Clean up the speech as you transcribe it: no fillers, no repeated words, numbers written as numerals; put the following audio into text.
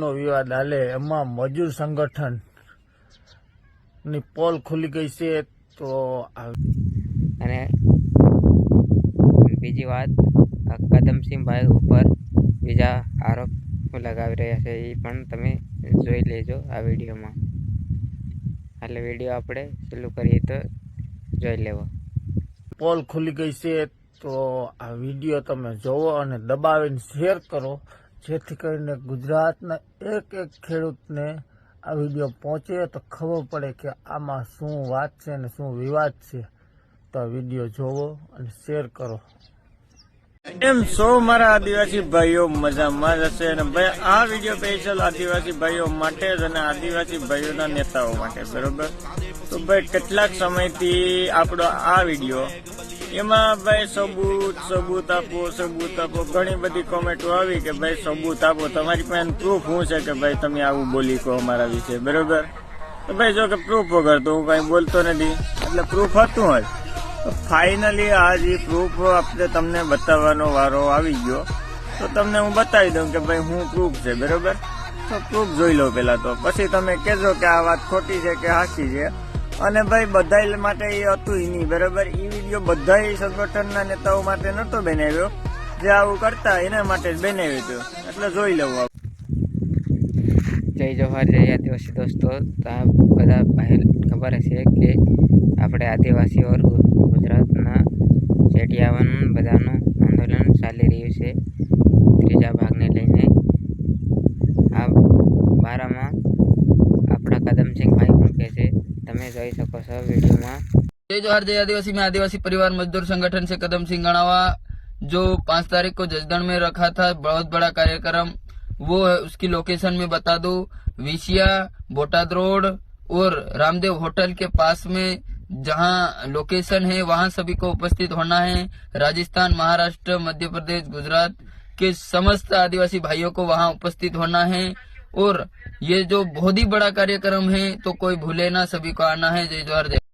નો વિવાદ હાલે એમાં મજૂર સંગઠન ની પોલ ખુલી ગઈ છે। તો અને બીજી વાત, કદમસિંહભાઈ ઉપર બીજા આરોપ લગાવી રહ્યા છે, એ પણ તમે જોઈ લેજો આ વિડીયોમાં। એટલે વિડીયો આપણે ચાલુ કરીએ તો જોઈ લેવો। પોલ ખુલી ગઈ છે, તો આ વિડીયો તમે જોવો અને દબાવીને શેર કરો, જેથી કરીને ગુજરાતના એક એક ખેડૂતને આ વિડીયો પહોંચે તો ખબર પડે કે આમાં શું વાત છે અને શું વિવાદ છે। તો આ વિડીયો જોવો અને શેર કરો। એમ સો મારા આદિવાસી ભાઈઓ મજામાં જ હશે અને ભાઈ આ વિડીયો સ્પેશિયલ આદિવાસી ભાઈઓ માટે જ અને આદિવાસી ભાઈઓના નેતાઓ માટે, બરોબર। તો ભાઈ કેટલાક સમયથી આપણો આ વિડીયો એમાં ભાઈ સબૂત આપો ઘણી બધી કોમેન્ટો આવી કે ભાઈ સબૂત આપો, તમારી પાસે પ્રૂફ શું છે કે ભાઈ તમે આવું બોલી કહો અમારા વિશે, બરોબર। તો ભાઈ જો કે પ્રૂફ વગર તો હું કઈ બોલતો નથી, એટલે પ્રૂફ હતું જ। તો ફાઇનલી આજ એ પ્રૂફ આપણે તમને બતાવવાનો વારો આવી ગયો, તો તમને હું બતાવી દઉં કે ભાઈ હું પ્રૂફ છે, બરોબર। તો પ્રૂફ જોઈ લો પેલા, તો પછી તમે કહેજો કે આ વાત ખોટી છે કે સાચી છે। અને ભાઈ બધા માટે એ હતું નહીં, બરોબર। એ વિડીયો બધા સંગઠનના નેતાઓ માટે નતો બનાવ્યો, જે આવું કરતા એના માટે જ બનાવ્યો હતો, એટલે જોઈ લેવું। જય જોહાર, જય આદિવાસી દોસ્તો। તો આ બધા ભાઈ ખબર હશે કે આપણે આદિવાસીઓ ગુજરાતના ચેટિયાવન બધાનું આંદોલન ચાલી રહ્યું છે, ત્રીજા ભાગને લઈને। આ બારામાં આપણા કદમસિંહભાઈ શું કહે છે તમે જોઈ શકો છો वीडियो में। जय जोहार, जय आदिवासी। में आदिवासी परिवार मजदूर संगठन से कदमसिंह गणावा, जो 5 तारीख को जसदण में रखा था बहुत बड़ा कार्यक्रम, वो है उसकी लोकेशन में बता दूं, विशिया, बोटाद रोड और रामदेव होटल के पास में जहां लोकेशन है वहां सभी को उपस्थित होना है। राजस्थान, महाराष्ट्र, मध्य प्रदेश, गुजरात के समस्त आदिवासी भाइयों को वहां उपस्थित होना है। और ये जो बहुत ही बड़ा कार्यक्रम है, तो कोई भूले ना, सभी को आना है। जय जोहार, जय